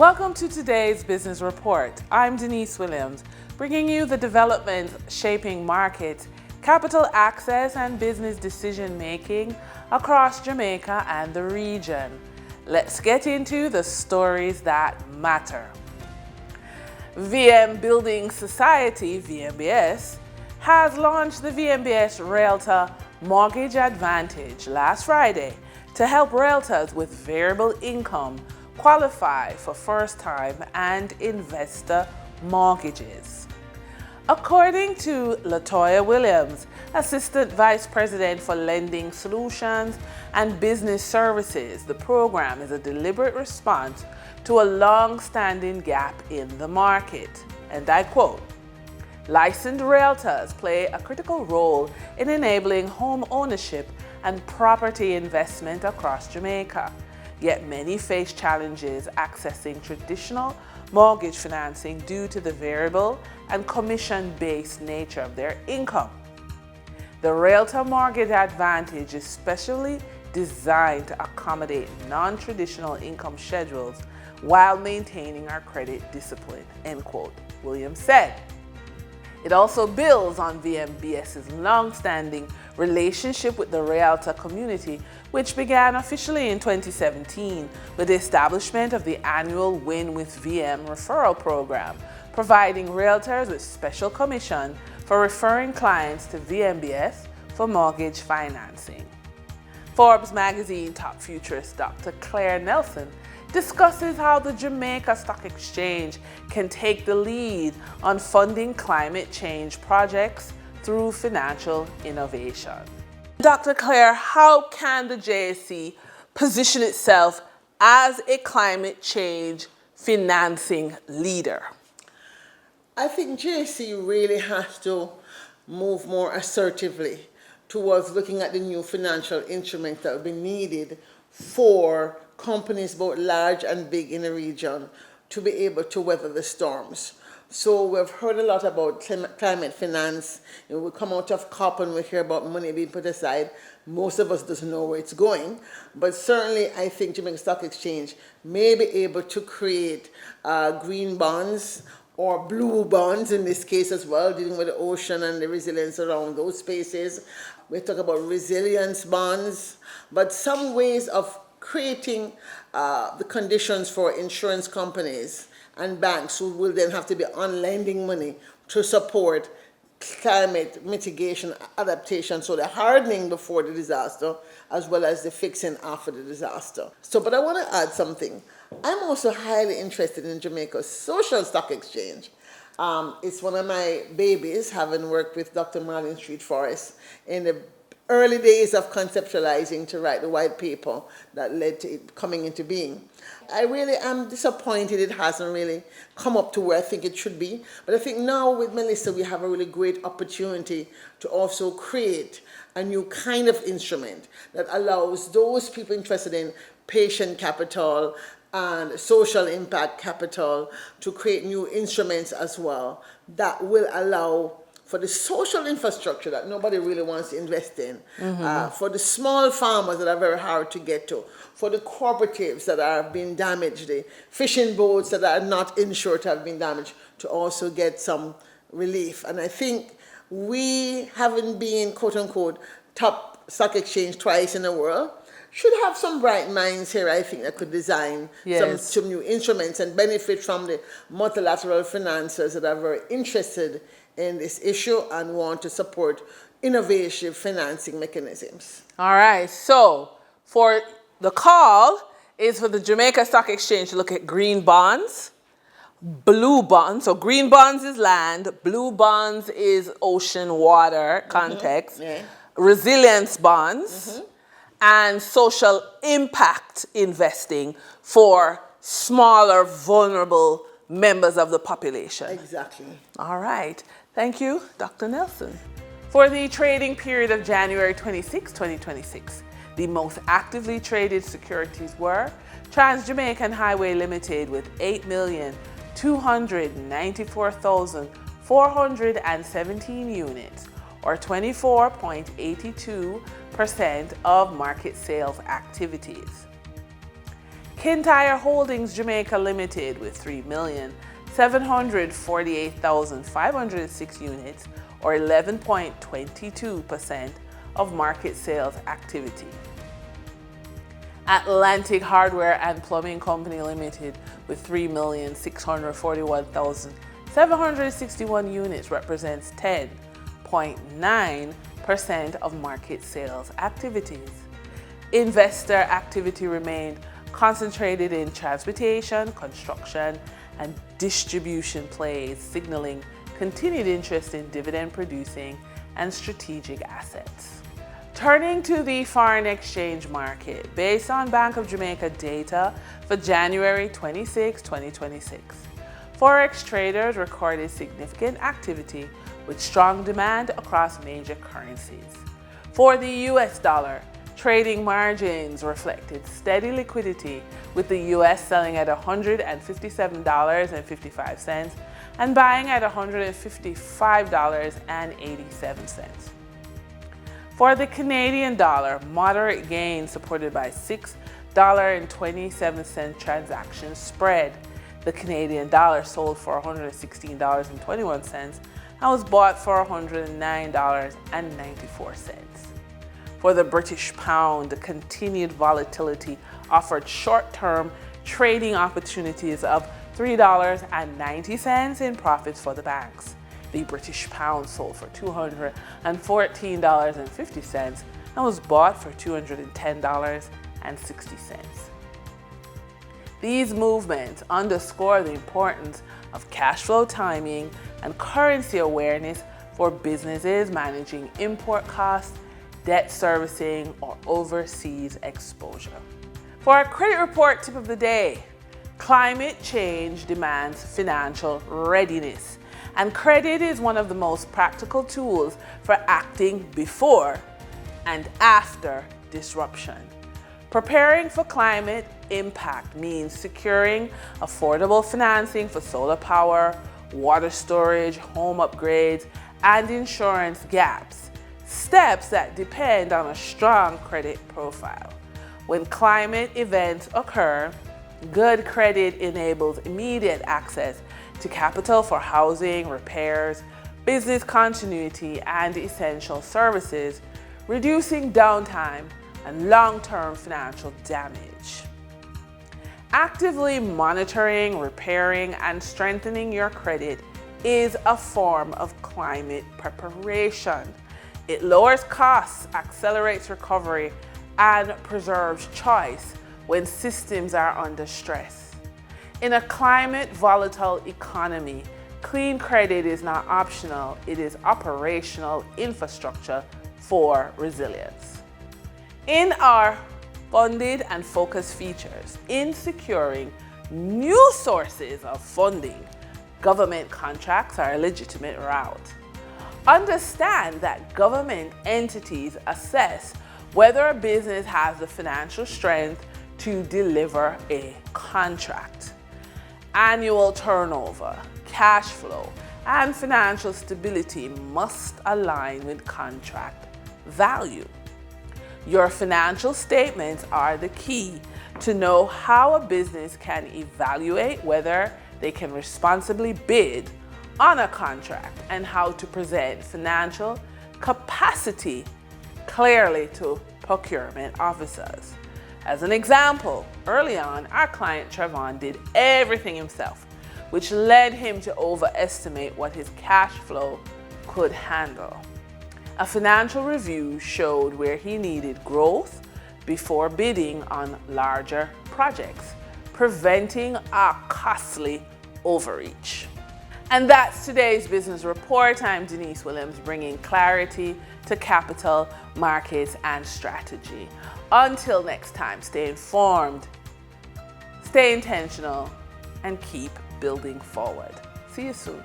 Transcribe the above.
Welcome to today's Business Report. I'm Denise Williams, bringing you the developments shaping markets, capital access, and business decision-making across Jamaica and the region. Let's get into the stories that matter. VM Building Society, VMBS, has launched the VMBS Realtor Mortgage Advantage last Friday to help realtors with variable income qualify for first-time and investor mortgages. According to Latoya Williams, Assistant Vice President for Lending Solutions and Business Services, the program is a deliberate response to a long-standing gap in the market. And I quote, "Licensed realtors play a critical role in enabling home ownership and property investment across Jamaica. Yet many face challenges accessing traditional mortgage financing due to the variable and commission-based nature of their income. The Realtor Mortgage Advantage is specially designed to accommodate non-traditional income schedules while maintaining our credit discipline," end quote, Williams said. It also builds on VMBS's long-standing relationship with the realtor community, which began officially in 2017 with the establishment of the annual Win with VM referral program, providing realtors with special commission for referring clients to VMBS for mortgage financing. Forbes magazine top futurist Dr. Claire Nelson discusses how the Jamaica Stock Exchange can take the lead on funding climate change projects through financial innovation. Dr. Claire, how can the JSC position itself as a climate change financing leader? I think JSC really has to move more assertively towards looking at the new financial instruments that will be needed for companies both large and big in the region to be able to weather the storms. So we've heard a lot about climate finance. We come out of COP and we hear about money being put aside. Most of us doesn't know where it's going, but certainly I think Jamaica Stock Exchange may be able to create green bonds or blue bonds in this case as well, dealing with the ocean and the resilience around those spaces. We talk about resilience bonds, but some ways of creating the conditions for insurance companies and banks who will then have to be on lending money to support climate mitigation adaptation, so the hardening before the disaster as well as the fixing after the disaster. But I want to add something. I'm also highly interested in Jamaica's social stock exchange. It's one of my babies, having worked with Dr. Marlene Street Forrest in the early days of conceptualizing to write the white paper that led to it coming into being. I really am disappointed it hasn't really come up to where I think it should be. But I think now with Melissa, we have a really great opportunity to also create a new kind of instrument that allows those people interested in patient capital and social impact capital to create new instruments as well that will allow for the social infrastructure that nobody really wants to invest in, for the small farmers that are very hard to get to, for the cooperatives that are being damaged, the fishing boats that are not insured have been damaged, to also get some relief. And I think we, having been, quote unquote, top stock exchange twice in the world, should have some bright minds here, I think, that could design some new instruments and benefit from the multilateral financiers that are very interested in this issue and want to support innovative financing mechanisms. All right, so for the call is for the Jamaica Stock Exchange to look at green bonds, blue bonds. So green bonds is land, blue bonds is ocean water context, resilience bonds, and social impact investing for smaller, vulnerable members of the population. Exactly. All right. Thank you, Dr. Nelson. For the trading period of January 26, 2026, the most actively traded securities were Trans-Jamaican Highway Limited with 8,294,417 units, or 24.82% of market sales activities. Kintyre Holdings Jamaica Limited with 3,748,506 units, or 11.22% of market sales activity. Atlantic Hardware and Plumbing Company Limited with 3,641,761 units, represents 10.9% of market sales activities. Investor activity remained concentrated in transportation, construction, and distribution plays, signaling continued interest in dividend-producing and strategic assets. Turning to the foreign exchange market, based on Bank of Jamaica data for January 26, 2026, Forex traders recorded significant activity with strong demand across major currencies. For the US dollar, trading margins reflected steady liquidity, with the US selling at $157.55 and buying at $155.87. For the Canadian dollar, moderate gains supported by $6.27 transaction spread. The Canadian dollar sold for $116.21 and was bought for $109.94. For the British pound, the continued volatility offered short-term trading opportunities of $3.90 in profits for the banks. The British pound sold for $214.50 and was bought for $210.60. These movements underscore the importance of cash flow timing and currency awareness for businesses managing import costs, debt servicing, or overseas exposure. For our credit report tip of the day, climate change demands financial readiness, and credit is one of the most practical tools for acting before and after disruption. Preparing for climate impact means securing affordable financing for solar power, water storage, home upgrades, and insurance gaps, steps that depend on a strong credit profile. When climate events occur, good credit enables immediate access to capital for housing, repairs, business continuity, and essential services, reducing downtime and long-term financial damage. Actively monitoring, repairing, and strengthening your credit is a form of climate preparation. It lowers costs, accelerates recovery, and preserves choice when systems are under stress. In a climate-volatile economy, clean credit is not optional, it is operational infrastructure for resilience. In our funded and focused features, in securing new sources of funding, government contracts are a legitimate route. Understand that government entities assess whether a business has the financial strength to deliver a contract. Annual turnover, cash flow, and financial stability must align with contract value. Your financial statements are the key to know how a business can evaluate whether they can responsibly bid on a contract and how to present financial capacity clearly to procurement officers. As an example, early on, our client Trevon did everything himself, which led him to overestimate what his cash flow could handle. A financial review showed where he needed growth before bidding on larger projects, preventing a costly overreach. And that's today's business report. I'm Denise Williams, bringing clarity to capital markets and strategy. Until next time, stay informed, stay intentional, and keep building forward. See you soon.